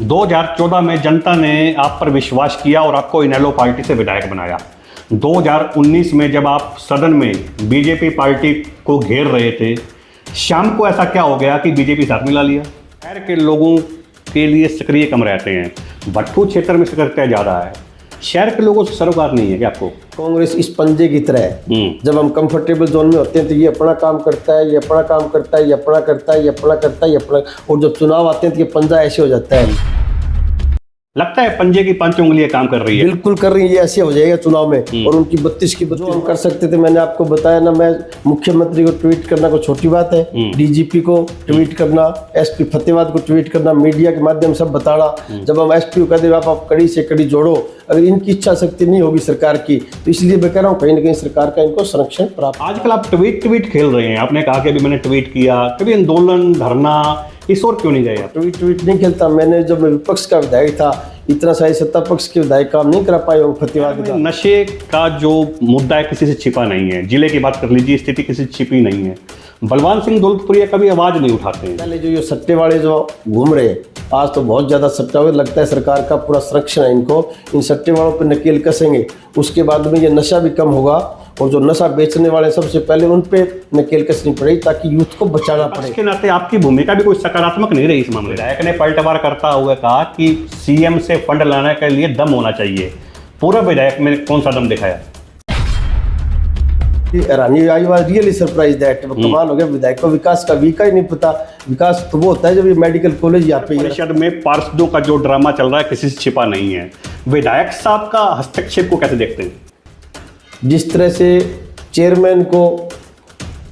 2014 में जनता ने आप पर विश्वास किया और आपको इनेलो पार्टी से विधायक बनाया। 2019 में जब आप सदन में बीजेपी पार्टी को घेर रहे थे, शाम को ऐसा क्या हो गया कि बीजेपी साथ मिला लिया? शहर के लोगों के लिए सक्रिय कम रहते हैं, भट्टू क्षेत्र में सक्रियता ज़्यादा है। शहर के लोगों से सरोकार नहीं है क्या आपको? कांग्रेस इस पंजे की तरह है। जब हम कंफर्टेबल जोन में होते हैं तो ये अपना काम करता है, ये अपना काम करता है, ये अपना करता है, ये अपना करता है, ये अपना, और जब चुनाव आते हैं तो ये पंजा ऐसे हो जाता है। लगता है पंजे की 5 उंगलियां काम कर रही है। बिल्कुल कर रही है, ये ऐसे हो जाएगा चुनाव में। और उनकी 32 की 32 हम कर सकते थे। मैंने आपको बताया ना, मैं मुख्यमंत्री को ट्वीट करना कोई छोटी बात है, डीजीपी को ट्वीट करना, एसपी फतेहाबाद को ट्वीट करना, मीडिया के माध्यम से बताना। जब हम एसपी को कहते आप कड़ी से कड़ी जोड़ो, अगर इनकी इच्छा शक्ति नहीं होगी सरकार की, तो इसलिए मैं कह रहा हूँ कहीं ना कहीं सरकार का इनको संरक्षण प्राप्त। आजकल आप ट्वीट खेल रहे हैं। आपने कहा कि अभी मैंने ट्वीट किया, कभी आंदोलन धरना इस और क्यों नहीं गए? ट्वीट नहीं खेलता। मैंने जब मैं विपक्ष का विधायक था, इतना सारी सत्ता पक्ष के विधायक काम नहीं करा पाए फतेहाबाद का। नशे का जो मुद्दा है किसी से छिपा नहीं है। जिले की बात कर लीजिए, स्थिति किसी से छिपी नहीं है। बलवान सिंह दौलतपुरिया कभी आवाज नहीं उठाते हैं। पहले जो ये सट्टे वाले जो घूम रहे, आज तो बहुत ज्यादा सट्टा हुआ, लगता है सरकार का पूरा संरक्षण है इनको। इन सट्टे वालों पर नकेल कसेंगे, उसके बाद में ये नशा भी कम होगा, और जो नशा बेचने वाले सबसे पहले उन पे नकेल कसनी पड़ेगी ताकि यूथ को बचाना पड़े। इसके नाते आपकी भूमिका भी कोई सकारात्मक नहीं रही इस मामले। विधायक ने पलटवार करता हुआ कहा कि सीएम से फंड लाने के लिए दम होना चाहिए। पूरा विधायक में कौन सा दम दिखाया? हैरानी आई, वाज रियली सरप्राइज दैट। कमाल हो गया, विधायक को विकास का वीका ही नहीं पता। विकास तो वो होता है जब ये मेडिकल कॉलेज यहाँ पे। परिषद में पार्षदों का जो ड्रामा चल रहा है किसी से छिपा नहीं है। विधायक साहब का हस्तक्षेप को कैसे देखते हैं? जिस तरह से चेयरमैन को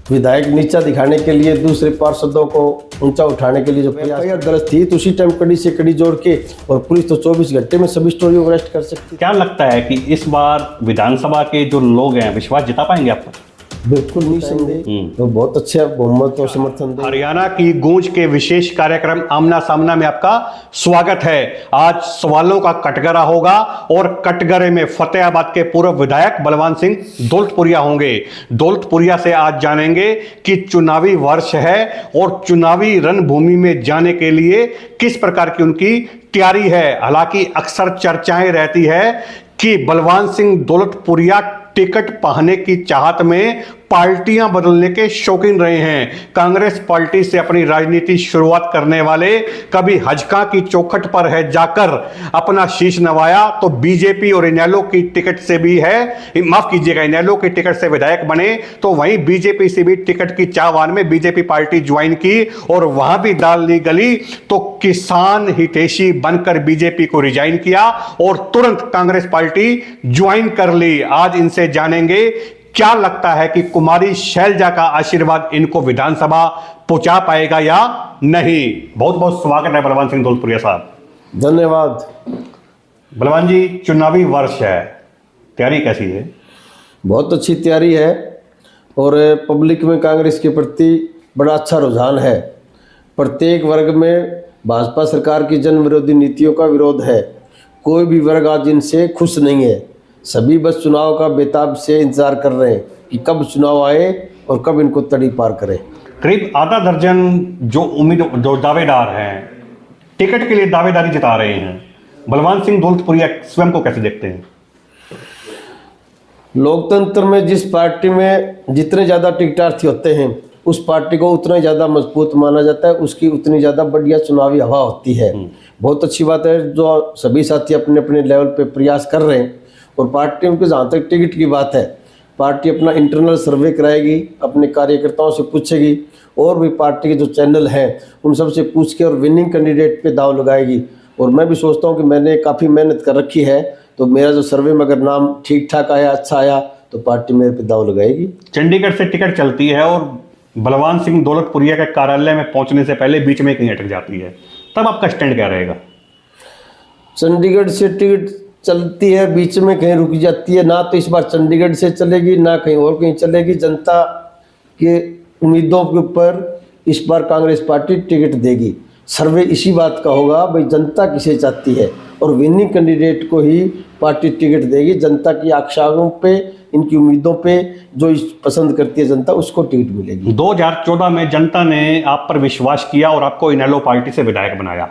विधायक नीचा दिखाने के लिए, दूसरे पार्षदों को ऊंचा उठाने के लिए जो प्रयास दर्ज थी, तो उसी टाइम कड़ी से कड़ी जोड़ के, और पुलिस तो 24 घंटे में सभी स्टोरियों को अरेस्ट कर सकती है। क्या लगता है कि इस बार विधानसभा के जो लोग हैं विश्वास जिता पाएंगे आप पर? बिल्कुल नहीं संदेह, तो बहुत अच्छा बहुमत और समर्थन दें। हरियाणा की गूंज के विशेष कार्यक्रम आमना सामना में आपका स्वागत है। आज सवालों का कटघरा होगा और कटघरे में फतेहाबाद के पूर्व विधायक बलवान सिंह दौलतपुरिया होंगे। दौलतपुरिया से आज जानेंगे कि चुनावी वर्ष है और चुनावी रणभूमि में जाने के लिए किस प्रकार की उनकी तैयारी है। हालांकि अक्सर चर्चाएं रहती है कि बलवान सिंह दौलतपुरिया टिकट पाने की चाहत में पार्टियां बदलने के शौकीन रहे हैं। कांग्रेस पार्टी से अपनी राजनीति शुरुआत करने वाले कभी हजका की चौखट पर है जाकर अपना शीश नवाया, तो बीजेपी और इनेलो की टिकट से भी है, माफ कीजिएगा, इनेलो की टिकट से विधायक बने, तो वहीं बीजेपी से भी टिकट की चाहवान में बीजेपी पार्टी ज्वाइन की और वहां भी दाल नहीं गली तो किसान हितैषी बनकर बीजेपी को रिजाइन किया और तुरंत कांग्रेस पार्टी ज्वाइन कर ली। आज इनसे जानेंगे क्या लगता है कि कुमारी शैलजा का आशीर्वाद इनको विधानसभा पहुंचा पाएगा या नहीं। बहुत बहुत स्वागत है बलवान सिंह दौलतपुरिया साहब। धन्यवाद। बलवान जी, चुनावी वर्ष है, तैयारी कैसी है? बहुत अच्छी तैयारी है और पब्लिक में कांग्रेस के प्रति बड़ा अच्छा रुझान है। प्रत्येक वर्ग में भाजपा सरकार की जन विरोधी नीतियों का विरोध है। कोई भी वर्ग आज इनसे खुश नहीं है। सभी बस चुनाव का बेताब से इंतजार कर रहे हैं कि कब चुनाव आए और कब इनको तड़ी पार करें। करीब आधा दर्जन जो दावेदार हैं टिकट के लिए दावेदारी जता रहे हैं। बलवान सिंह दौलतपुरिया स्वयं को कैसे देखते हैं? लोकतंत्र में जिस पार्टी में जितने ज़्यादा टिकटार्थी होते हैं, उस पार्टी को उतना ही ज़्यादा मजबूत माना जाता है, उसकी उतनी ज़्यादा बढ़िया चुनावी हवा होती है। बहुत अच्छी बात है जो सभी साथी अपने अपने लेवल पे प्रयास कर रहे हैं। और पार्टी उनके, जहाँ तक टिकट की बात है, पार्टी अपना इंटरनल सर्वे कराएगी, अपने कार्यकर्ताओं से पूछेगी, और भी पार्टी के जो चैनल हैं उन सब से पूछ के और विनिंग कैंडिडेट पे दाव लगाएगी। और मैं भी सोचता हूँ कि मैंने काफ़ी मेहनत कर रखी है, तो मेरा जो सर्वे में अगर नाम ठीक ठाक आया, अच्छा आया, तो पार्टी मेरे पे दाव लगाएगी। चंडीगढ़ से टिकट चलती है और बलवान सिंह दौलतपुरिया के कार्यालय में पहुंचने से पहले बीच में कहीं अटक जाती है, तब आपका स्टैंड क्या रहेगा? चंडीगढ़ से टिकट चलती है, बीच में कहीं रुक जाती है, ना तो इस बार चंडीगढ़ से चलेगी ना कहीं और कहीं चलेगी। जनता के उम्मीदों के ऊपर इस बार कांग्रेस पार्टी टिकट देगी। सर्वे इसी बात का होगा, भाई जनता किसे चाहती है, और विनिंग कैंडिडेट को ही पार्टी टिकट देगी। जनता की आकांक्षाओं पे, इनकी उम्मीदों पे जो पसंद करती है जनता, उसको टिकट मिलेगी। 2014 में जनता ने आप पर विश्वास किया और आपको इनेलो पार्टी से विधायक बनाया।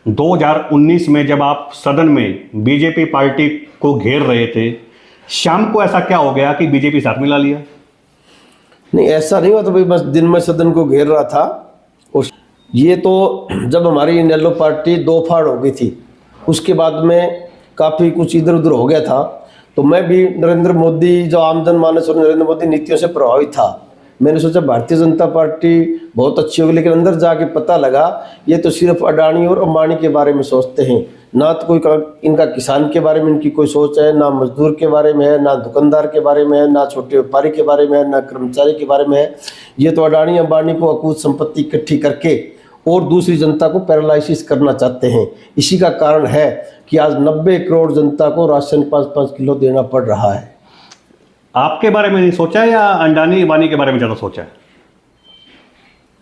2019 में जब आप सदन में बीजेपी पार्टी को घेर रहे थे, शाम को ऐसा क्या हो गया कि बीजेपी साथ मिला लिया? नहीं, ऐसा नहीं हुआ। तो भाई बस दिन में सदन को घेर रहा था। और ये तो जब हमारी इनेलो पार्टी दो फाड़ हो गई थी, उसके बाद में काफ़ी कुछ इधर उधर हो गया था। तो मैं भी नरेंद्र मोदी जो आम जनमानस और नरेंद्र मोदी नीतियों से प्रभावित था। मैंने सोचा भारतीय जनता पार्टी बहुत अच्छी होगी, लेकिन अंदर जाके पता लगा ये तो सिर्फ अडानी और अंबानी के बारे में सोचते हैं, ना तो कोई इनका किसान के बारे में इनकी कोई सोच है, ना मजदूर के बारे में है, ना दुकानदार के बारे में है, ना छोटे व्यापारी के बारे में है, ना कर्मचारी के बारे में है। ये तो अडानी अंबानी को अकूत संपत्ति इकट्ठी करके और दूसरी जनता को पैरालाइसिस करना चाहते हैं। इसी का कारण है कि आज 90 करोड़ जनता को राशन 5-5 किलो देना पड़ रहा है। आपके बारे में नहीं सोचा या अंडानी अंबानी के बारे में ज़्यादा सोचा है?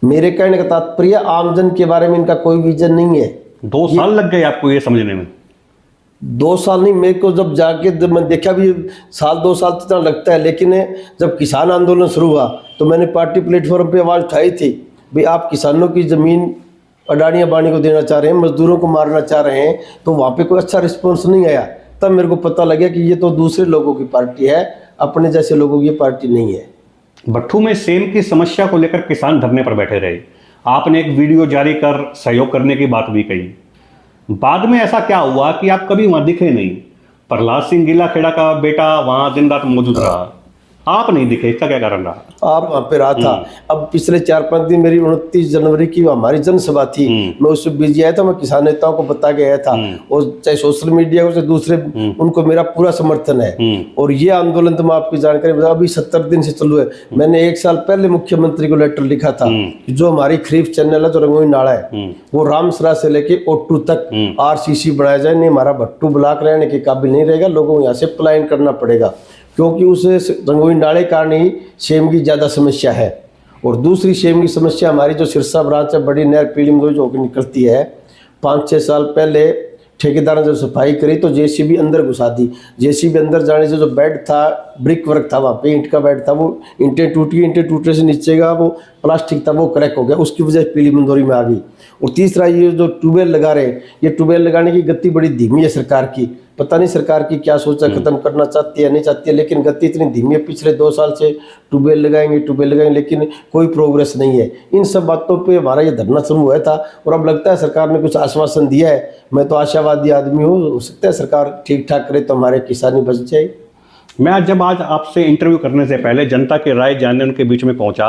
मेरे कहने का तात्पर्य आमजन के बारे में इनका कोई विजन नहीं है। 2 साल लग गए आपको ये समझने में? 2 साल नहीं, मेरे को जब जाके जब मैं देखा भी 1-2 साल तो लगता है। लेकिन जब किसान आंदोलन शुरू हुआ तो मैंने पार्टी प्लेटफॉर्म पे आवाज़ उठाई थी, भाई आप किसानों की ज़मीन अडानी अंबानी को देना चाह रहे हैं, मजदूरों को मारना चाह रहे हैं। तो वहाँ पे कोई अच्छा रिस्पॉन्स नहीं आया। तब मेरे को पता लगा कि ये तो दूसरे लोगों की पार्टी है, अपने जैसे लोगों की पार्टी नहीं है। भट्ठू में सेम की समस्या को लेकर किसान धरने पर बैठे रहे। आपने एक वीडियो जारी कर सहयोग करने की बात भी कही। बाद में ऐसा क्या हुआ कि आप कभी वहां दिखे नहीं? प्रहलाद सिंह गीलाखेड़ा का बेटा वहां दिन रात मौजूद रहा, आप नहीं दिखे, इसका क्या कारण रहा? आप वहाँ पे रहा था। अब पिछले 4-5 दिन मेरी 29 जनवरी की हमारी जनसभा थी, मैं उसमें बिजी आया था। मैं किसान नेताओं को बता के आया था, और चाहे सोशल मीडिया हो चाहे दूसरे, उनको मेरा पूरा समर्थन है। और ये आंदोलन तो मैं आपकी जानकारी बता, अभी 70 दिन से चालू है। मैंने 1 साल पहले मुख्यमंत्री को लेटर लिखा था कि जो हमारी खरीफ चैनल है, जो रंगोली नाला है, वो रामसरा से लेके ओट्टू तक RCC बनाया जाए। नहीं, हमारा भट्टू ब्लॉक रहने के काबिल नहीं रहेगा, लोगों को यहाँ से पलायन करना पड़ेगा, क्योंकि उस रंगोली नाले कारण ही सेम की ज़्यादा समस्या है। और दूसरी सेम की समस्या हमारी जो सिरसा ब्रांच है, बड़ी नहर पीली में जो होकर निकलती है, 5-6 साल पहले ठेकेदार ने जब सफाई करी तो JCB अंदर घुसा दी। JCB अंदर जाने से जो बेड था, ब्रिक वर्क था, वहाँ पे ईंट का बेड था, वो ईंटें टूट गई। ईंटें टूटने से नीचे का वो प्लास्टिक था, वो क्रैक हो गया, उसकी वजह से पीली मंदोरी में आ गई। और तीसरा, ये जो ट्यूबवेल लगा रहे, ये ट्यूबवेल लगाने की गति बड़ी धीमी है सरकार की। पता नहीं सरकार की क्या सोचा, खत्म करना चाहती है नहीं चाहती है, लेकिन गति इतनी धीमी है। पिछले 2 साल से ट्यूबवेल लगाएंगे, लेकिन कोई प्रोग्रेस नहीं है। इन सब बातों पे हमारा ये धरना शुरू हुआ था, और अब लगता है सरकार ने कुछ आश्वासन दिया है। मैं तो आशावादी आदमी हूँ, हो सकता है सरकार ठीक ठाक करे तो हमारे किसानी बच जाए। मैं आज आपसे इंटरव्यू करने से पहले जनता की राय जानने उनके बीच में पहुंचा।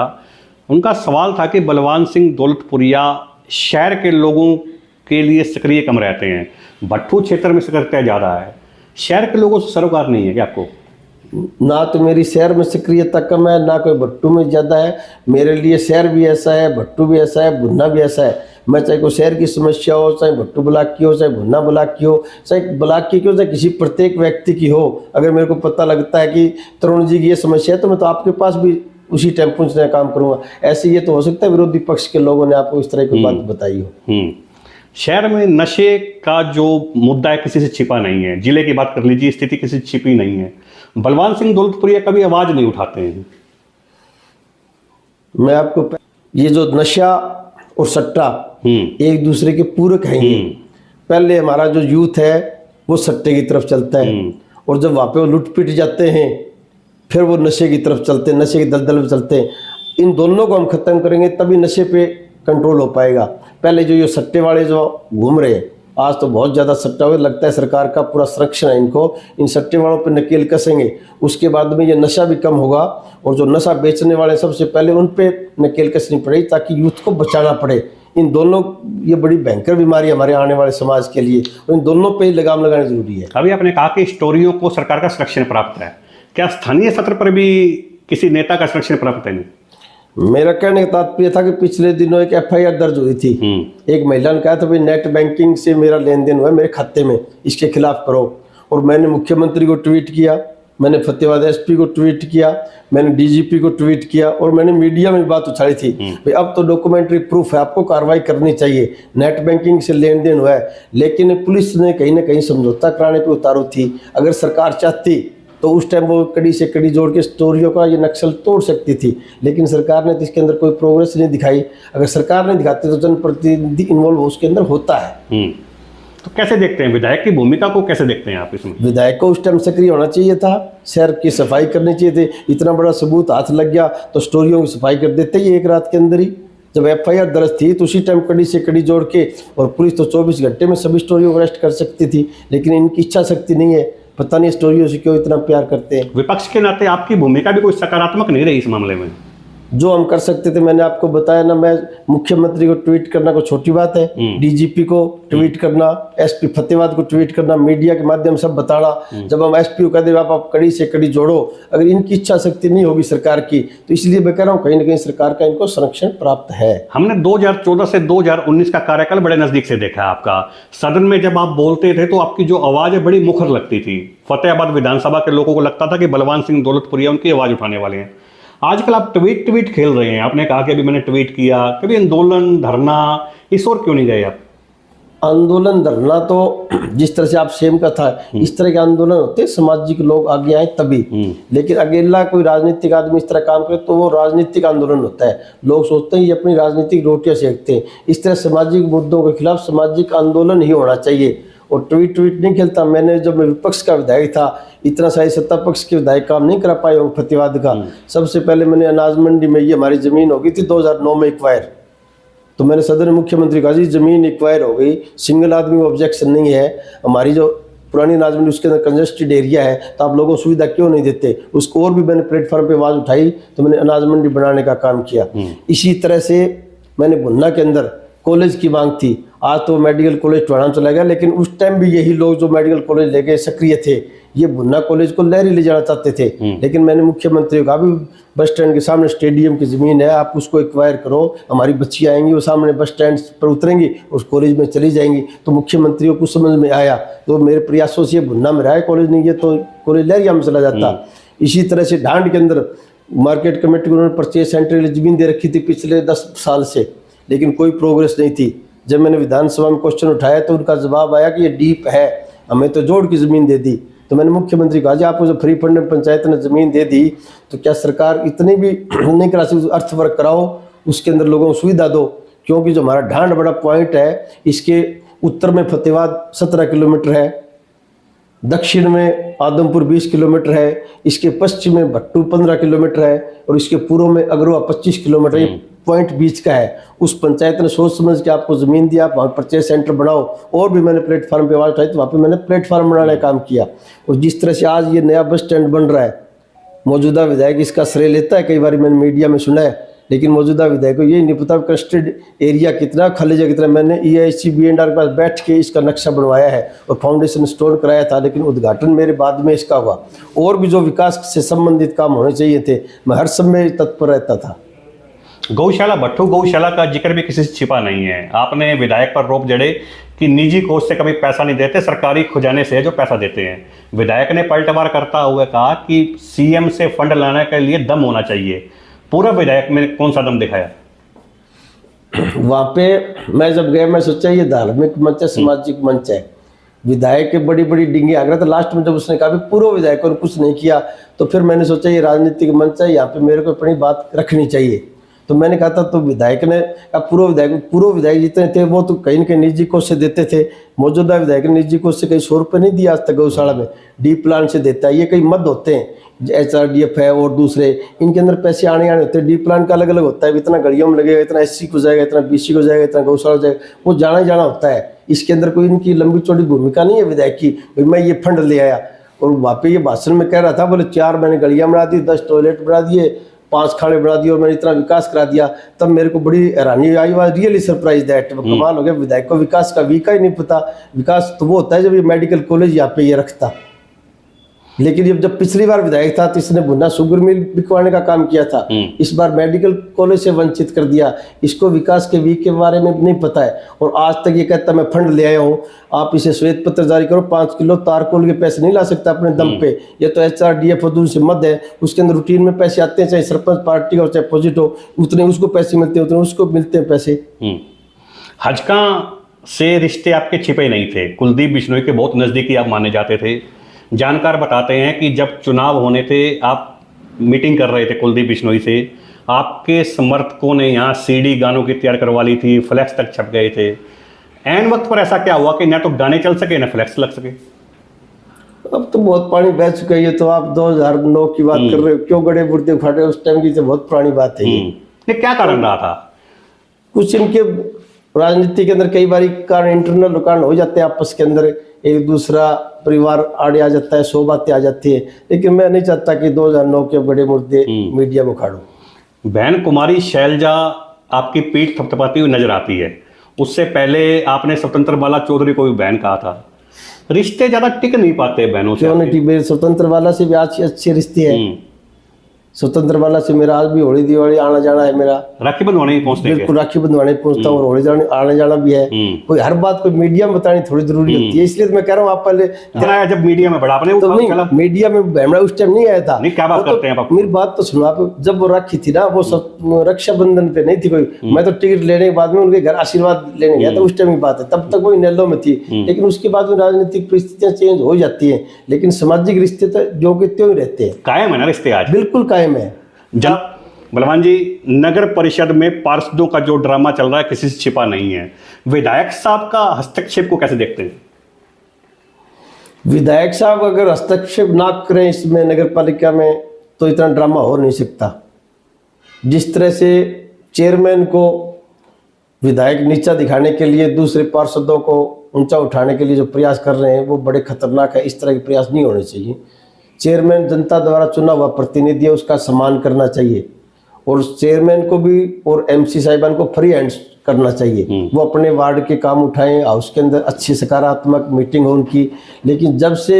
उनका सवाल था कि बलवान सिंह दौलतपुरिया शहर के लोगों के लिए सक्रिय कम रहते हैं, भट्ठू क्षेत्र में सक्रियता ज़्यादा है, शहर के लोगों से सरोकार नहीं है क्या आपको? ना तो मेरी शहर में सक्रियता कम है, ना कोई भट्टू में ज़्यादा है। मेरे लिए शहर भी ऐसा है, भट्टू भी ऐसा है, भुन्ना भी ऐसा है। मैं चाहे कोई शहर की समस्या हो, चाहे भट्टू ब्लॉक की हो, चाहे भुन्ना ब्लॉक की हो, चाहे ब्लॉक की हो, चाहे किसी प्रत्येक व्यक्ति की हो, अगर मेरे को पता लगता है कि तरुण जी की ये समस्या है, तो मैं तो आपके पास भी उसी टाइम पहुँचने का काम करूँगा। ऐसे ये तो हो सकता है विरोधी पक्ष के लोगों ने आपको इस तरह की बात बताई हो। शहर में नशे का जो मुद्दा है किसी से छिपा नहीं है। जिले की बात कर लीजिए, स्थिति किसी से छिपी नहीं है। बलवान सिंह दौलतपुरिया कभी आवाज नहीं उठाते हैं। मैं आपको, ये जो नशा और सट्टा एक दूसरे के पूरक हैं। पहले हमारा जो यूथ है वो सट्टे की तरफ चलता है, और जब वहाँ पे वो लुट पिट जाते हैं, फिर वो नशे की तरफ चलते हैं, नशे की दलदल में चलते हैं। इन दोनों को हम खत्म करेंगे तभी नशे पे कंट्रोल हो पाएगा। पहले जो ये सट्टे वाले जो घूम रहे हैं, आज तो बहुत ज़्यादा सट्टा हुआ, लगता है सरकार का पूरा संरक्षण है इनको। इन सट्टे वालों पे नकेल कसेंगे, उसके बाद में ये नशा भी कम होगा, और जो नशा बेचने वाले सबसे पहले उन पे नकेल कसनी पड़ेगी, ताकि यूथ को बचाना पड़े। इन दोनों, ये बड़ी भयंकर बीमारी हमारे आने वाले समाज के लिए, और इन दोनों पे लगाम लगानी जरूरी है। अभी आपने कहा कि स्टोरियों को सरकार का संरक्षण प्राप्त है, क्या स्थानीय स्तर पर भी किसी नेता का संरक्षण प्राप्त है? नहीं। मेरा कहने का तात्पर्य था कि पिछले दिनों एक FIR दर्ज हुई थी। एक महिला ने कहा था भाई नेट बैंकिंग से मेरा लेन देन हुआ है मेरे खाते में, इसके खिलाफ करो। और मैंने मुख्यमंत्री को ट्वीट किया, मैंने फतेहाबाद SP को ट्वीट किया, मैंने DGP को ट्वीट किया, और मैंने मीडिया में बात उछाली थी भाई अब तो डॉक्यूमेंट्री प्रूफ है, आपको कार्रवाई करनी चाहिए, नेट बैंकिंग से लेन देन हुआ है। लेकिन पुलिस ने कहीं ना कहीं समझौता कराने पर उतारू थी। अगर सरकार चाहती तो उस टाइम वो कड़ी से कड़ी जोड़ के स्टोरियों का ये नक्सल तोड़ सकती थी, लेकिन सरकार ने तो इसके अंदर कोई प्रोग्रेस नहीं दिखाई। अगर सरकार नहीं दिखाती तो जनप्रतिनिधि इन्वॉल्व उसके अंदर होता है। तो कैसे देखते हैं विधायक की भूमिका को, कैसे देखते हैं आप इसमें? विधायक को उस टाइम सक्रिय होना चाहिए था, शहर की सफाई करनी चाहिए थी। इतना बड़ा सबूत हाथ लग गया तो स्टोरियों की सफाई कर देते ही एक रात के अंदर ही। जब एफआईआर दर्ज थी तो उसी टाइम कड़ी से कड़ी जोड़ के, और पुलिस तो 24 घंटे में सभी स्टोरियों को अरेस्ट कर सकती थी, लेकिन इनकी इच्छा शक्ति नहीं है। पता नहीं स्टोरियों से क्यों इतना प्यार करते हैं। विपक्ष के नाते आपकी भूमिका भी कोई सकारात्मक नहीं रही इस मामले में? जो हम कर सकते थे मैंने आपको बताया ना। मैं मुख्यमंत्री को ट्वीट करना कोई छोटी बात है, डीजीपी को ट्वीट करना, एसपी फतेहाबाद को ट्वीट करना, मीडिया के माध्यम से बताना। जब हम एसपी को कहते आप कड़ी से कड़ी जोड़ो, अगर इनकी इच्छा शक्ति नहीं होगी सरकार की, तो इसलिए मैं कह रहा हूँ कहीं ना कहीं सरकार का इनको संरक्षण प्राप्त है। हमने 2014 से 2019 का कार्यकाल बड़े नजदीक से देखा है आपका। सदन में जब आप बोलते थे तो आपकी जो आवाज है बड़ी मुखर लगती थी। फतेहाबाद विधानसभा के लोगों को लगता था कि बलवान सिंह दौलतपुरिया उनकी आवाज उठाने वाले हैं। आजकल आप ट्वीट खेल रहे हैं। आपने कहा कि अभी मैंने ट्वीट किया, कभी आंदोलन धरना इस ओर क्यों नहीं गए आप? आंदोलन धरना तो जिस तरह से आप सेम का था, इस तरह के आंदोलन होते सामाजिक लोग आगे आए तभी। लेकिन अकेला कोई राजनीतिक आदमी इस तरह काम करे तो वो राजनीतिक आंदोलन होता है। लोग सोचते हैं ये अपनी राजनीतिक रोटियां सेकते हैं। इस तरह सामाजिक मुद्दों के खिलाफ सामाजिक आंदोलन ही होना चाहिए, और ट्वीट नहीं खेलता। मैंने जब मैं विपक्ष का विधायक था, इतना सारी सत्ता पक्ष के विधायक काम नहीं करा पाए हो फतेहाबाद का। सबसे पहले मैंने अनाज मंडी में, ये हमारी जमीन हो गई थी 2009 में एक्वायर, तो मैंने सदन में मुख्यमंत्री कहा जी जमीन एक्वायर हो गई, सिंगल आदमी को ऑब्जेक्शन नहीं है, हमारी जो पुरानी अनाज मंडी उसके अंदर कंजस्टेड एरिया है, तो आप लोगों को सुविधा क्यों नहीं देते। उसको और भी मैंने प्लेटफॉर्म पे आवाज़ उठाई, तो मैंने अनाज मंडी बनाने का काम किया। इसी तरह से मैंने भुन्ना के अंदर कॉलेज की मांग थी। आज तो मेडिकल कॉलेज टोहाना चला गया, लेकिन उस टाइम भी यही लोग जो मेडिकल कॉलेज लेके सक्रिय थे, ये भुन्ना कॉलेज को लहरी ले जाना चाहते थे। लेकिन मैंने मुख्यमंत्री को कहा भी बस स्टैंड के सामने स्टेडियम की ज़मीन है, आप उसको एक्वायर करो, हमारी बच्चियाँ आएंगी, वो सामने बस स्टैंड पर उतरेंगी, उस कॉलेज में चली जाएंगी। तो मुख्यमंत्री को कुछ समझ में आया, तो मेरे प्रयासों से भुन्ना में रहा कॉलेज नहीं, ये तो कॉलेज लहरिया में चला जाता। इसी तरह से ढांड के अंदर मार्केट कमेटी को उन्होंने परचेज सेंटर के लिए ज़मीन दे रखी थी पिछले 10 साल से, लेकिन कोई प्रोग्रेस नहीं थी। जब मैंने विधानसभा में क्वेश्चन उठाया तो उनका जवाब आया कि ये डीप है, हमें तो जोड़ की ज़मीन दे दी। तो मैंने मुख्यमंत्री कहा जी आपको जो फ्री फंड में पंचायत ने ज़मीन दे दी, तो क्या सरकार इतनी भी नहीं करा सकती, अर्थ वर्क कराओ, उसके अंदर लोगों को सुविधा दो। क्योंकि जो हमारा ढांड बड़ा पॉइंट है, इसके उत्तर में फतेहाबाद 17 किलोमीटर है, दक्षिण में आदमपुर 20 किलोमीटर है, इसके पश्चिम में भट्टू 15 किलोमीटर है, और इसके पूर्व में अगरवा 25 किलोमीटर। ये पॉइंट बीच का है। उस पंचायत ने सोच समझ के आपको ज़मीन दिया, आप वहाँ परचेज सेंटर बनाओ। और भी मैंने प्लेटफार्म पे आवाज़ उठाई, तो वहाँ पे मैंने प्लेटफार्म बनाने का काम किया। और जिस तरह से आज ये नया बस स्टैंड बन रहा है, मौजूदा विधायक इसका श्रेय लेता है, कई बार मैंने मीडिया में सुना है, लेकिन मौजूदा विधायक को ये नहीं पता कंस्टेड एरिया कितना, खाली जगह कितना। मैंने EIC BNR के पास बैठ के इसका नक्शा बनवाया है और फाउंडेशन स्टोन कराया था, लेकिन उद्घाटन मेरे बाद में इसका हुआ। और भी जो विकास से संबंधित काम होने चाहिए थे, मैं हर समय तत्पर रहता था। गौशाला, भट्टू गौशाला का जिक्र भी किसी से छिपा नहीं है। आपने विधायक पर रोप जड़े कि निजी कोष से कभी पैसा नहीं देते, सरकारी खजाने से जो पैसा देते हैं। विधायक ने पलटवार करता हुआ कहा कि CM से फंड लाने के लिए दम होना चाहिए। पूरा विधायक में कौन सा दम दिखाया? वहाँ पे मैं जब गया, मैं सोचा ये धार्मिक मंच है, सामाजिक मंच है, विधायक के बड़ी बड़ी डिंगे आ गया। तो लास्ट में जब उसने कहा भी पूर्व विधायकों ने कुछ नहीं किया, तो फिर मैंने सोचा ये राजनीतिक मंच है, यहाँ पे मेरे को अपनी बात रखनी चाहिए। तो मैंने कहा था, तो विधायक ने पूर्व विधायक जितने थे वो तो कहीं न कहीं निजी कोष से देते थे। मौजूदा विधायक ने निजी कोष से कहीं 100 रुपये नहीं दिया आज तक गौशाला में, डी प्लान से देता है। ये कई मद होते हैं, HRDF है और दूसरे, इनके अंदर पैसे आने होते हैं। डी प्लान का अलग अलग होता है, इतना गड़ियों में लगेगा, इतना SC को जाएगा, इतना BC को जाएगा, इतना गौशाला हो जाएगा, वो जाना ही जाना होता है। इसके अंदर कोई इनकी लंबी चौड़ी भूमिका नहीं है विधायक की, भाई मैं ये फंड ले आया। और वहाँ पे ये भाषण में कह रहा था, बोले 4 मैंने गलियाँ बना दी, 10 टॉयलेट बना दिए, 5 खाड़े बढ़ा दिए और मैंने इतना विकास करा दिया। तब मेरे को बड़ी हैरानी आई, वाज रियली सरप्राइज दैट। कमाल हो गया, विधायक को विकास का वी का ही नहीं पता। विकास तो वो होता है जब ये मेडिकल कॉलेज यहाँ पे ये रखता। लेकिन जब पिछली बार विधायक था तो इसने भुन्ना शुगर मिल बिकवाने का काम किया था, इस बार मेडिकल कॉलेज से वंचित कर दिया। इसको विकास के वी के बारे में नहीं पता है, और आज तक ये कहता मैं फंड ले आया हूँ, आप इसे श्वेत पत्र जारी करो। 5 किलो तारकोल के पैसे नहीं ला सकता अपने दम पे, ये तो HRDF और दूसरे मद है, उसके अंदर रूटीन में पैसे आते हैं, चाहे सरपंच पार्टी हो चाहे अपोजिट हो, उतने उसको पैसे मिलते हैं, उतने उसको मिलते हैं पैसे। हजका से रिश्ते आपके छिपे नहीं थे, कुलदीप बिश्नोई के बहुत नज़दीकी आप माने जाते थे। जानकार बताते हैं कि जब चुनाव होने थे, आप मीटिंग कर रहे थे कुलदीप बिश्नोई से, आपके समर्थकों ने यहाँ CD गानों की तैयार करवा ली थी, फ्लैक्स तक छप गए थे। एन वक्त पर ऐसा क्या हुआ कि ना तो गाने चल सके ना फ्लैक्स लग सके? अब तो बहुत पानी बह चुका है, ये तो आप 2009 की बात कर रहे हो, क्यों गड़े बुढ़ते फाटे, उस टाइम की तो बहुत पुरानी बात है ये। ये क्या कारण रहा था? कुछ इनके राजनीति के अंदर कई बार कारण, इंटरनल कारण हो जाते हैं आपस के अंदर, एक दूसरा परिवार आड़े आ जाता है, 100 बातें आ जाती है, लेकिन मैं नहीं चाहता कि 2009 के बड़े मुद्दे मीडिया में उखाड़ूं। बहन कुमारी शैलजा आपकी पीठ थपथपाती हुई नजर आती है, उससे पहले आपने स्वतंत्र बाला चौधरी को भी बहन कहा था। रिश्ते ज्यादा टिक नहीं पाते बहनों से क्यों आपके। नहीं टीबे, स्वतंत्र वाला से भी आज अच्छे रिश्ते हैं। स्वतंत्र वाला से मेरा आज भी होली दिवाली आना जाना है मेरा, राखी बंधवाने ही पहुंचते बिल्कुल राखी बंधवाने पहुंचता हूँ और होली आने जाना भी है। कोई हर बात कोई मीडिया में बतानी थोड़ी जरूरी होती है, इसलिए तो मैं कह रहा हूँ आप पहले इतना जब मीडिया में बड़ा आपने वो तो काम नहीं, चला। मीडिया में बहमड़ा उस टाइम नहीं आया था। नहीं, क्या बात वो तो करते हैं आप? मेरी बात तो सुनो आप, जब वो राखी थी ना, वो सब रक्षाबंधन पे नहीं थी कोई, मैं तो टिकट लेने के बाद में उनके घर आशीर्वाद लेने गया था, उस टाइम की बात है, तब तक वो इनेलो में थी। लेकिन उसके बाद में राजनीतिक परिस्थितियां चेंज हो जाती है, लेकिन सामाजिक रिश्ते तो जो कि त्यों ही रहते हैं, कायम है ना रिश्ते आज? बिल्कुल कायम है। जब बलवान जी, नगर परिषद में पार्षदों का जो ड्रामा चल रहा है किसी से छिपा नहीं है, विधायक साहब का हस्तक्षेप को कैसे देखते हैं? विधायक साहब अगर हस्तक्षेप ना करें इसमें नगर पालिका में, तो इतना ड्रामा हो नहीं सकता। जिस तरह से चेयरमैन को विधायक नीचा दिखाने के लिए, दूसरे पार्षदों को ऊंचा उठाने के लिए जो प्रयास कर रहे हैं, वो बड़े खतरनाक है। इस तरह के प्रयास नहीं होने चाहिए। चेयरमैन जनता द्वारा चुना हुआ प्रतिनिधि है, उसका सम्मान करना चाहिए, और चेयरमैन को भी और एमसी साहिबान को फ्री हैंड करना चाहिए। वो अपने वार्ड के काम उठाएं, हाउस के अंदर अच्छी सकारात्मक मीटिंग हो उनकी। लेकिन जब से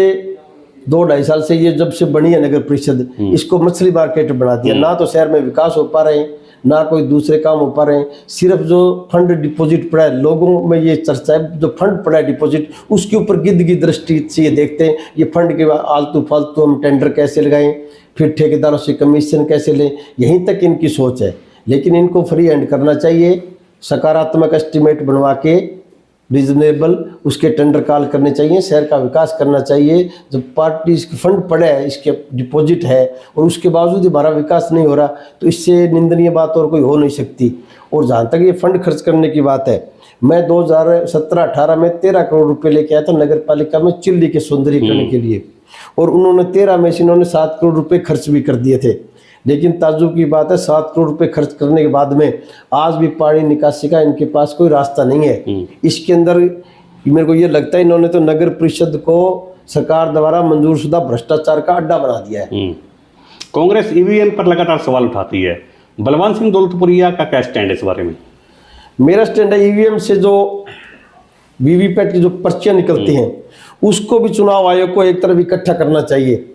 2-2.5 साल से ये जब से बनी है नगर परिषद, इसको मछली मार्केट बना दिया। ना तो शहर में विकास हो पा रहे हैं, ना कोई दूसरे काम हो पा रहे हैं। सिर्फ जो फंड डिपॉजिट पड़ा है, लोगों में ये चर्चा है, जो फंड पड़ा है डिपॉजिट, उसके ऊपर गिद्ध की दृष्टि से ये देखते हैं, ये फंड के आलतू फालतू हम टेंडर कैसे लगाएं, फिर ठेकेदारों से कमीशन कैसे लें, यहीं तक इनकी सोच है। लेकिन इनको फ्री हैंड करना चाहिए, सकारात्मक एस्टिमेट बनवा के रीजनेबल उसके टेंडर कॉल करने चाहिए, शहर का विकास करना चाहिए। जब पार्टी इसके फंड पड़े है, इसके डिपॉजिट है, और उसके बावजूद हमारा विकास नहीं हो रहा, तो इससे निंदनीय बात और कोई हो नहीं सकती। और जहाँ तक ये फंड खर्च करने की बात है, मैं 2017-18 में 13 करोड़ रुपए लेके आया था नगर पालिका में चिल्ली के सौंदर्यीकरण के लिए, और उन्होंने 13 में से इन्होंने 7 करोड़ रुपए खर्च भी कर दिए थे। लेकिन ताज्जुब की बात है, 7 करोड़ रुपए खर्च करने के बाद में आज भी पानी निकासी का इनके पास कोई रास्ता नहीं है। इसके अंदर मेरे को ये लगता है, इन्होंने तो नगर परिषद को सरकार द्वारा मंजूरशुदा भ्रष्टाचार का अड्डा बना दिया है। कांग्रेस ईवीएम पर लगातार सवाल उठाती है, बलवान सिंह दौलतपुरिया का क्या स्टैंड है इस बारे में? मेरा स्टैंड है, ईवीएम से जो वीवीपैट की जो पर्चियां निकलती हैं, उसको भी चुनाव आयोग को एक तरफ इकट्ठा करना चाहिए,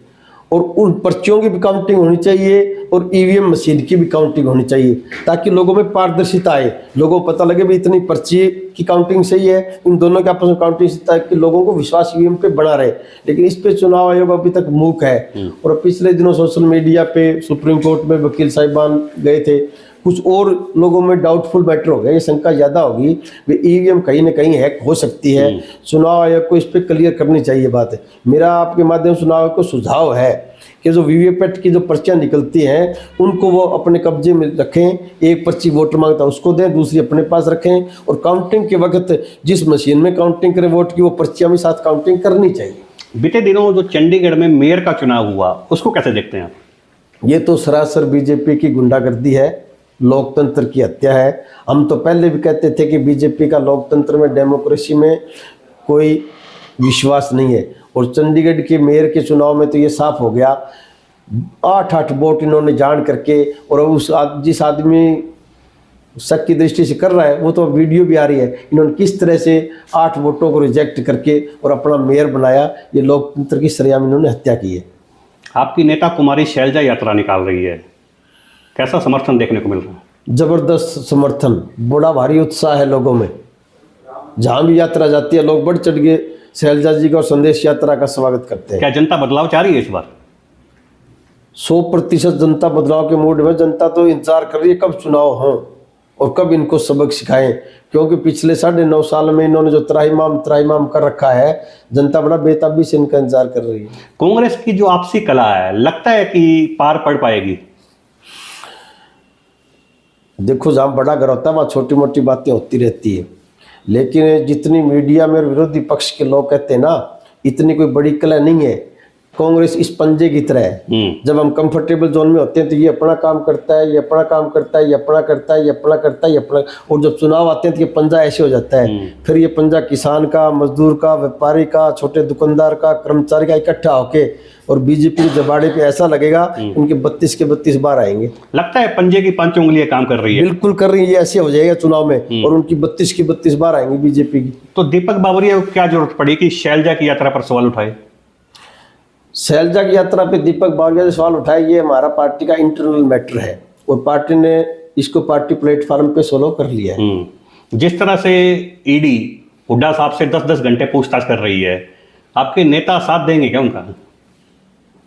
और उन पर्चियों की भी काउंटिंग होनी चाहिए, और ईवीएम मशीन की भी काउंटिंग होनी चाहिए, ताकि लोगों में पारदर्शिता आए, लोगों को पता लगे भी इतनी पर्ची की काउंटिंग सही है, इन दोनों के आपस में काउंटिंग, ताकि लोगों को विश्वास ईवीएम पे बना रहे। लेकिन इस पे चुनाव आयोग अभी तक मूक है। और पिछले दिनों सोशल मीडिया पे सुप्रीम कोर्ट में वकील साहिबान गए थे, कुछ और लोगों में डाउटफुल मैटर हो गया, ये शंका ज़्यादा होगी कि ईवीएम कहीं ना कहीं हैक हो सकती है। चुनाव आयोग को इस पर क्लियर करनी चाहिए बात है। मेरा आपके माध्यम से चुनाव आयोग को सुझाव है कि जो वीवीपैट की जो पर्चियाँ निकलती हैं, उनको वो अपने कब्जे में रखें। एक पर्ची वोटर मांगता है उसको दें, दूसरी अपने पास रखें, और काउंटिंग के वक्त जिस मशीन में काउंटिंग करें वोट की, वो पर्चियाँ भी साथ काउंटिंग करनी चाहिए। बीते दिनों जो चंडीगढ़ में मेयर का चुनाव हुआ, उसको कैसे देखते हैं आप? ये तो सरासर बीजेपी की गुंडागर्दी है, लोकतंत्र की हत्या है। हम तो पहले भी कहते थे कि बीजेपी का लोकतंत्र में, डेमोक्रेसी में कोई विश्वास नहीं है, और चंडीगढ़ के मेयर के चुनाव में तो ये साफ हो गया। 8-8 वोट इन्होंने जान करके, और उस जिस आदमी शक की दृष्टि से कर रहा है, वो तो वीडियो भी आ रही है, इन्होंने किस तरह से 8 वोटों को रिजेक्ट करके और अपना मेयर बनाया। ये लोकतंत्र की सरेआम इन्होंने हत्या की है। आपकी नेता कुमारी शैलजा यात्रा निकाल रही है, कैसा समर्थन देखने को मिल रहा है? जबरदस्त समर्थन, बड़ा भारी उत्साह है लोगों में। जहाँ भी यात्रा जाती है, लोग बढ़ चढ़ के शैलजा जी का और संदेश यात्रा का स्वागत करते हैं। क्या जनता बदलाव चाह रही है इस बार? 100% जनता बदलाव के मूड में। जनता तो इंतजार कर रही है कब चुनाव हो और कब इनको सबक सिखाएं, क्योंकि पिछले 9.5 साल में इन्होंने जो त्राहिमाम कर रखा है, जनता बड़ा बेताबी से इनका इंतजार कर रही है। कांग्रेस की जो आपसी कला है, लगता है कि पार पड़ पाएगी? देखो, जहाँ बड़ा घर होता है वहाँ छोटी मोटी बातें होती रहती है। लेकिन जितनी मीडिया में और विरोधी पक्ष के लोग कहते हैं ना, इतनी कोई बड़ी कला नहीं है। कांग्रेस इस पंजे की तरह है, जब हम कंफर्टेबल जोन में होते हैं तो ये अपना काम करता है, ये अपना काम करता है, ये अपना करता है, ये अपना करता है, ये अपना, और जब चुनाव आते हैं तो ये पंजा ऐसे हो जाता है। फिर ये पंजा किसान का, मजदूर का, व्यापारी का, छोटे दुकानदार का, कर्मचारी का इकट्ठा होके और बीजेपी के जबाड़े पे ऐसा लगेगा इनके 32 के 32 बार आएंगे। लगता है पंजे की 5 उंगलियां काम कर रही है। बिल्कुल कर रही है, ये ऐसे हो जाएगा चुनाव में और उनकी 32 की 32 बार आएंगी बीजेपी की। तो दीपक बाबरिया को क्या जरूरत पड़ी कि शैलजा की यात्रा पर सवाल उठाए? शैलजा की यात्रा पे दीपक बाबरिया ने सवाल उठाया, ये हमारा पार्टी का इंटरनल मैटर है और पार्टी ने इसको पार्टी प्लेटफॉर्म पे सोलो कर लिया है। जिस तरह से ईडी हुड्डा साहब से 10-10 घंटे पूछताछ कर रही है, आपके नेता साथ देंगे क्या उनका?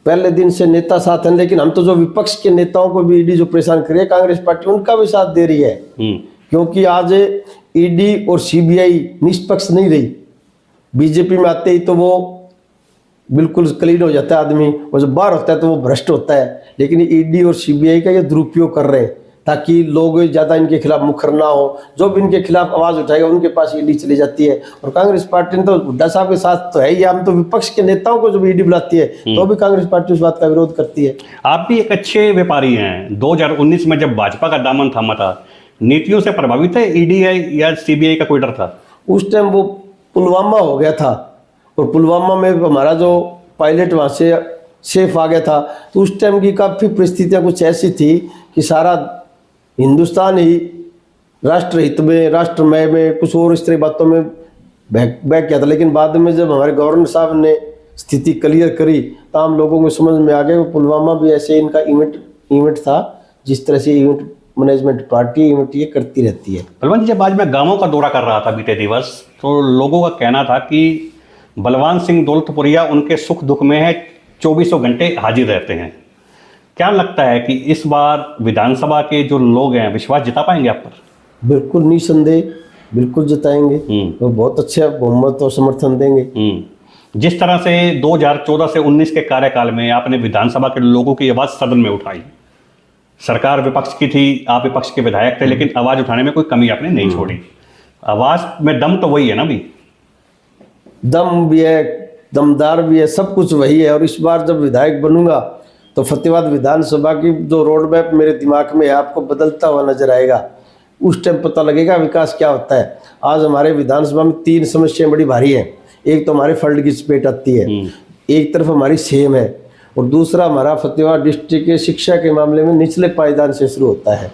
पहले दिन से नेता साथ हैं, लेकिन हम तो जो विपक्ष के नेताओं को भी ईडी जो परेशान कर रही है, कांग्रेस पार्टी उनका भी साथ दे रही है। क्योंकि आज ईडी और सीबीआई निष्पक्ष नहीं रही। बीजेपी में आते ही तो वो बिल्कुल क्लीन हो जाता है आदमी, और जब बाहर होता है तो वो भ्रष्ट होता है। लेकिन ईडी और सीबीआई का ये दुरुपयोग कर रहे हैं ताकि लोग ज़्यादा इनके खिलाफ मुखर ना हो। जो भी इनके खिलाफ आवाज़ उठाएगा उनके पास ईडी चली जाती है। और कांग्रेस पार्टी ने तो हुड्डा साहब के साथ तो है ही, हम तो विपक्ष के नेताओं को जब ईडी बुलाती है तो भी कांग्रेस पार्टी उस बात का विरोध करती है। आप भी एक अच्छे व्यापारी हैं। 2019 में जब भाजपा का दामन थामा था, नीतियों से प्रभावित है ईडी या सीबीआई का कोई डर था? उस टाइम वो पुलवामा हो गया था और पुलवामा में हमारा जो पायलट वहाँ से सेफ आ गया था, तो उस टाइम की काफ़ी परिस्थितियाँ कुछ ऐसी थी कि सारा हिंदुस्तान ही राष्ट्रहित में, राष्ट्रमय में, कुछ और इस तरह बातों में बह किया था। लेकिन बाद में जब हमारे गवर्नर साहब ने स्थिति क्लियर करी तो आम लोगों को समझ में आ गया कि पुलवामा भी ऐसे इनका इवेंट था, जिस तरह से इवेंट मैनेजमेंट पार्टी इवेंट ये करती रहती है। बलवंत जी, जब आज मैं गांवों का दौरा कर रहा था बीते दिवस, तो लोगों का कहना था कि बलवान सिंह दौलतपुरिया उनके सुख दुख में है 24 घंटे हाजिर रहते हैं। क्या लगता है कि इस बार विधानसभा के जो लोग हैं विश्वास जिता पाएंगे आप पर? बिल्कुल निसंदेह, बिल्कुल जिताएंगे। तो बहुत अच्छा बहुमत और समर्थन देंगे। जिस तरह से 2014 से 19 के कार्यकाल में आपने विधानसभा के लोगों की आवाज़ सदन में उठाई, सरकार विपक्ष की थी, आप विपक्ष के विधायक थे, लेकिन आवाज़ उठाने में कोई कमी आपने नहीं छोड़ी। आवाज़ में दम तो वही है ना भी? दम भी है, दमदार भी है, सब कुछ वही है। और इस बार जब विधायक बनूंगा तो फतेहाबाद विधानसभा की जो रोड मैप मेरे दिमाग में है आपको बदलता हुआ नजर आएगा। उस टाइम पता लगेगा विकास क्या होता है। आज हमारे विधानसभा में 3 समस्याएं बड़ी भारी हैं। एक तो हमारे फ्लड की चपेट आती है, एक तरफ हमारी सेम है, और दूसरा हमारा फतेहाबाद डिस्ट्रिक्ट के शिक्षा के मामले में निचले पायदान से शुरू होता है।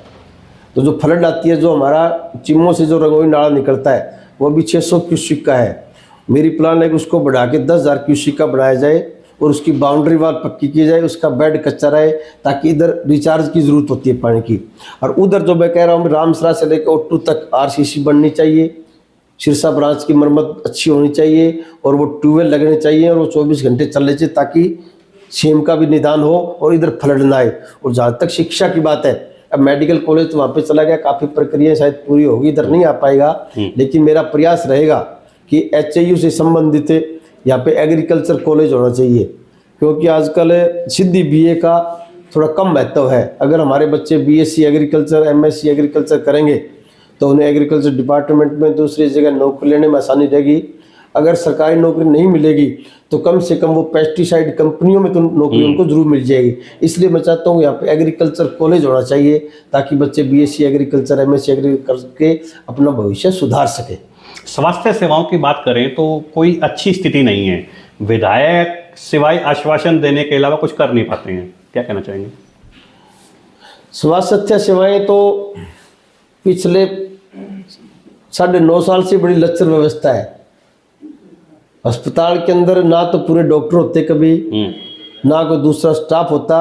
तो जो फ्लड आती है, जो हमारा चिम्मों से जो रंगोई नाला निकलता है, वो भी 600 क्यूसिक का है। मेरी प्लान है कि उसको बढ़ा के 10,000 क्यूसिक का बढ़ाया जाए और उसकी बाउंड्री वाल पक्की की जाए, उसका बेड कच्चा रहे, ताकि इधर रिचार्ज की ज़रूरत होती है पानी की। और उधर जो मैं कह रहा हूँ रामसरा से लेकर ओट्टू तक आरसीसी बननी चाहिए, सिरसा ब्रांच की मरम्मत अच्छी होनी चाहिए और वो ट्यूबवेल लगने चाहिए और वो 24 घंटे चलने चाहिए, ताकि सेम का भी निदान हो और इधर फ्लड ना आए। और जहाँ तक शिक्षा की बात है, अब मेडिकल कॉलेज तो वहाँ पे चला गया, काफ़ी प्रक्रिया शायद पूरी होगी, इधर नहीं आ पाएगा। लेकिन मेरा प्रयास रहेगा कि एचआईयू से संबंधित यहाँ पे एग्रीकल्चर कॉलेज होना चाहिए, क्योंकि आजकल सिद्धि बीए का थोड़ा कम महत्व है। अगर हमारे बच्चे बीएससी एग्रीकल्चर, एमएससी एग्रीकल्चर करेंगे तो उन्हें एग्रीकल्चर डिपार्टमेंट में दूसरी जगह नौकरी लेने में आसानी रहेगी। अगर सरकारी नौकरी नहीं मिलेगी तो कम से कम वो पेस्टिसाइड कंपनियों में तो नौकरी उनको जरूर मिल जाएगी। इसलिए मैं चाहता हूँ यहाँ पे एग्रीकल्चर कॉलेज होना चाहिए, ताकि बच्चे बीएससी एग्रीकल्चर, एमएससी एग्रीकल्चर के अपना भविष्य सुधार सके। स्वास्थ्य सेवाओं की बात करें तो कोई अच्छी स्थिति नहीं है। विधायक सिवाय आश्वासन देने के अलावा कुछ कर नहीं पाते हैं, क्या कहना चाहेंगे? स्वास्थ्य सेवाएं तो पिछले 9.5 साल से बड़ी लचर व्यवस्था है। अस्पताल के अंदर ना तो पूरे डॉक्टर होते कभी, ना कोई दूसरा स्टाफ होता,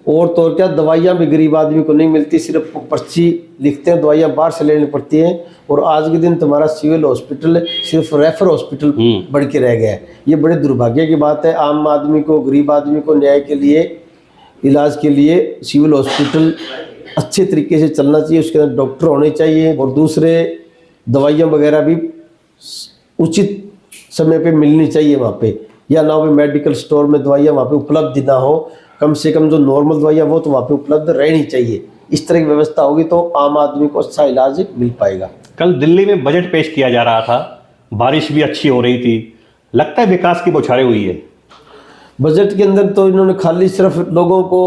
और तो और क्या, दवाइयाँ भी गरीब आदमी को नहीं मिलती, सिर्फ पर्ची लिखते हैं, दवाइयाँ बाहर से लेनी पड़ती हैं। और आज के दिन तुम्हारा सिविल हॉस्पिटल सिर्फ रेफर हॉस्पिटल बढ़ के रह गया है। ये बड़े दुर्भाग्य की बात है। आम आदमी को, गरीब आदमी को न्याय के लिए, इलाज के लिए सिविल हॉस्पिटल अच्छे तरीके से चलना चाहिए, उसके अंदर डॉक्टर होने चाहिए और दूसरे दवाइयाँ वगैरह भी उचित समय पे मिलनी चाहिए वहाँ पे, या ना हो मेडिकल स्टोर में दवाइयाँ वहाँ पे उपलब्ध ना हो, कम से कम जो नॉर्मल दवाइयाँ वो तो वहाँ पे उपलब्ध रहनी चाहिए। इस तरह की व्यवस्था होगी तो आम आदमी को अच्छा इलाज मिल पाएगा। कल दिल्ली में बजट पेश किया जा रहा था, बारिश भी अच्छी हो रही थी, लगता है विकास की बौछारें हुई है। बजट के अंदर तो इन्होंने खाली सिर्फ लोगों को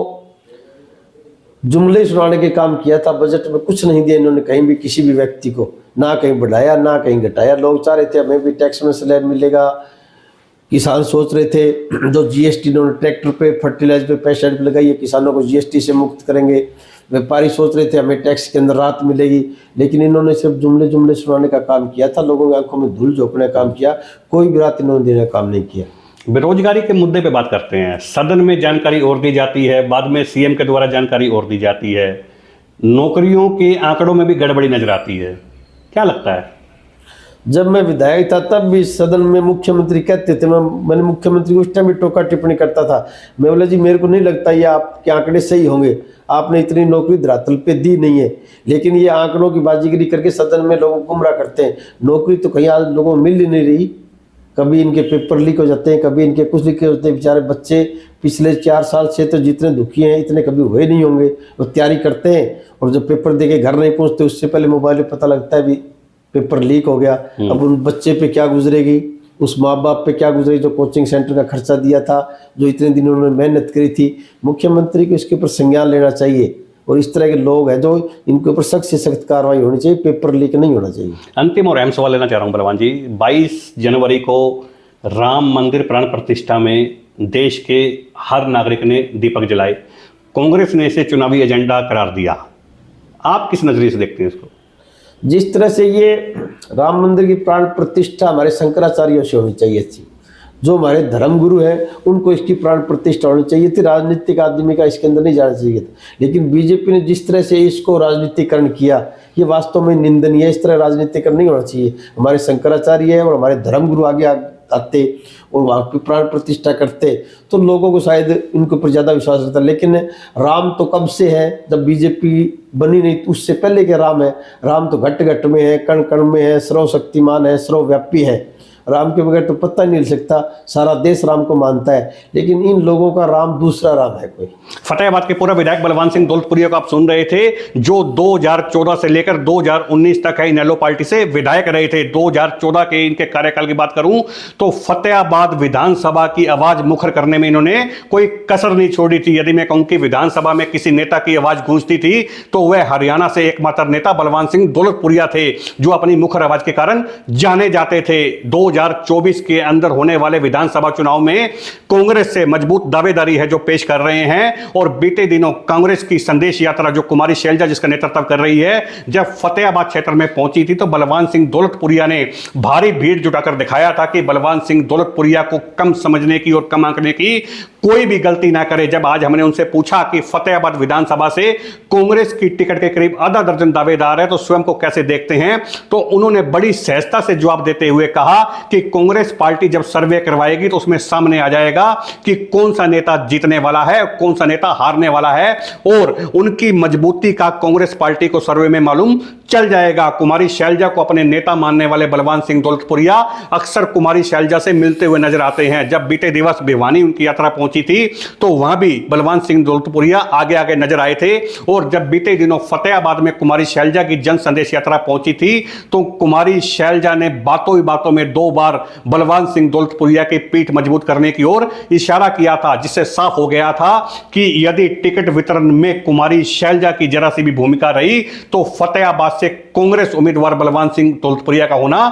जुमले सुनाने के काम किया था। बजट में कुछ नहीं दिया इन्होंने कहीं भी, किसी भी व्यक्ति को ना कहीं बढ़ाया ना कहीं घटाया। लोग चाह रहे थे हमें भी टैक्स में स्लैब मिलेगा, किसान सोच रहे थे जो जीएसटी इन्होंने ट्रैक्टर पे, फर्टिलाइजर पे, पेस्टिसाइड पे लगाई है, किसानों को जीएसटी से मुक्त करेंगे। व्यापारी सोच रहे थे हमें टैक्स के अंदर राहत मिलेगी, लेकिन इन्होंने सिर्फ जुमले जुमले सुनाने का काम किया था, लोगों की आंखों में धूल झोंकने का काम किया, कोई भी राहत इन्होंने देने का काम नहीं किया। बेरोजगारी के मुद्दे पे बात करते हैं। सदन में जानकारी और दी जाती है, बाद में सीएम के द्वारा जानकारी और दी जाती है, नौकरियों के आंकड़ों में भी गड़बड़ी नजर आती है, क्या लगता है? जब मैं विधायक था तब भी सदन में मुख्यमंत्री कहते थे, मैंने मुख्यमंत्री को उस टाइम भी टोका टिप्पणी करता था। मैं बोला जी मेरे को नहीं लगता ये आपके आंकड़े सही होंगे, आपने इतनी नौकरी धरातल पे दी नहीं है। लेकिन ये आंकड़ों की बाजीगरी करके सदन में लोगों को गुमराह करते हैं। नौकरी तो कहीं आज लोगों को मिल ही नहीं रही, कभी इनके पेपर लीक हो जाते हैं, कभी इनके कुछ लीक होते हैं। बेचारे बच्चे पिछले 4 साल से तो जितने दुखी हैं इतने कभी हुए नहीं होंगे। वो तैयारी करते हैं और जब पेपर दे के घर नहीं पहुँचते उससे पहले मोबाइल पर पता लगता है भी पेपर लीक हो गया। अब उन बच्चे पे क्या गुजरेगी, उस माँ बाप पे क्या गुजरेगी जो कोचिंग सेंटर का खर्चा दिया था, जो इतने दिन उन्होंने मेहनत करी थी। मुख्यमंत्री को इसके ऊपर संज्ञान लेना चाहिए और इस तरह के लोग हैं जो इनके ऊपर सख्त से सख्त कार्रवाई होनी चाहिए, पेपर लीक नहीं होना चाहिए। अंतिम और अहम सवाल लेना चाह रहा हूं बलवान जी, 22 जनवरी को राम मंदिर प्राण प्रतिष्ठा में देश के हर नागरिक ने दीपक जलाए, कांग्रेस ने इसे चुनावी एजेंडा करार दिया, आप किस नजरिए से देखते हैं इसको? जिस तरह से ये राम मंदिर की प्राण प्रतिष्ठा हमारे शंकराचार्यों से होनी चाहिए थी, जो हमारे धर्मगुरु हैं उनको इसकी प्राण प्रतिष्ठा होनी चाहिए थी, राजनीतिक आदमी का इसके अंदर नहीं जाना चाहिए था। लेकिन बीजेपी ने जिस तरह से इसको राजनीतिकरण किया ये वास्तव में निंदनीय है। इस तरह राजनीतिकरण नहीं होना चाहिए। हमारे शंकराचार्य है और हमारे धर्मगुरु आगे आते और वहाँ की प्राण प्रतिष्ठा करते तो लोगों को शायद इनके ऊपर ज़्यादा विश्वास रहता। लेकिन राम तो कब से है, जब बीजेपी बनी नहीं तो उससे पहले के राम है। राम तो घट घट में है, कण कण में है, सर्वशक्तिमान है, सर्वव्यापी है। राम के बगैर तो पता नहीं चल सकता, सारा देश राम को मानता है। लेकिन इन लोगों का राम दूसरा राम है कोई। फतेहाबाद के पूर्व विधायक बलवान सिंह दौलतपुरिया को आप सुन रहे थे, जो 2014 से लेकर 2019 तक है इनेलो पार्टी से विधायक रहे थे। 2014 के इनके कार्यकाल की बात करूं तो फतेहाबाद विधानसभा की आवाज मुखर करने में इन्होंने कोई कसर नहीं छोड़ी थी। यदि मैं कहूं कि विधानसभा में किसी नेता की आवाज गूंजती थी तो वह हरियाणा से एकमात्र नेता बलवान सिंह दौलतपुरिया थे, जो अपनी मुखर आवाज के कारण जाने जाते थे। 2024 के अंदर होने वाले विधानसभा चुनाव में कांग्रेस से मजबूत दावेदारी है जो पेश कर रहे हैं। और बीते दिनों कांग्रेस की संदेश यात्रा जो कुमारी शैलजा जिसका नेतृत्व कर रही है, जब फतेहाबाद क्षेत्र में पहुंची थी तो बलवान सिंह दौलतपुरिया ने भारी भीड़ जुटाकर दिखाया था कि बलवान सिंह दौलतपुरिया को कम समझने की और कम आंकने की कोई भी गलती ना करे। जब आज हमने उनसे पूछा कि फतेहाबाद विधानसभा से कांग्रेस की टिकट के करीब आधा दर्जन दावेदार है तो स्वयं को कैसे देखते हैं, तो उन्होंने बड़ी सहजता से जवाब देते हुए कहा कि कांग्रेस पार्टी जब सर्वे करवाएगी तो उसमें सामने आ जाएगा कि कौन सा नेता जीतने वाला है, कौन सा नेता हारने वाला है, और उनकी मजबूती का कांग्रेस पार्टी को सर्वे में मालूम चल जाएगा। कुमारी शैलजा को अपने नेता मानने वाले बलवान सिंह दौलतपुरिया अक्सर कुमारी शैलजा से मिलते हुए नजर आते हैं। जब बीते दिवस भिवानी उनकी यात्रा पहुंची थी तो वहां भी बलवान सिंह दौलतपुरिया आगे आगे नजर आए थे। और जब बीते दिनों फतेहाबाद में कुमारी शैलजा की जन संदेश यात्रा पहुंची थी तो कुमारी शैलजा ने बातों ही बातों में 2 बार बलवान सिंह दौलतपुरिया की पीठ मजबूत करने की ओर इशारा किया था, जिससे साफ हो गया था कि यदि टिकट वितरण में कुमारी शैलजा की जरा सी भी भूमिका रही तो फतेहाबाद से कांग्रेस उम्मीदवार बलवान सिंह दौलतपुरिया का होना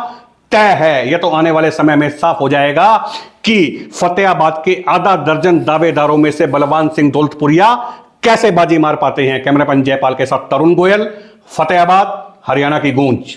तय है। यह तो आने वाले समय में साफ हो जाएगा कि फतेहाबाद के आधा दर्जन दावेदारों में से बलवान सिंह दौलतपुरिया कैसे बाजी मार पाते हैं। कैमरामैन जयपाल के साथ तरुण गोयल, फतेहाबाद, हरियाणा की गूंज।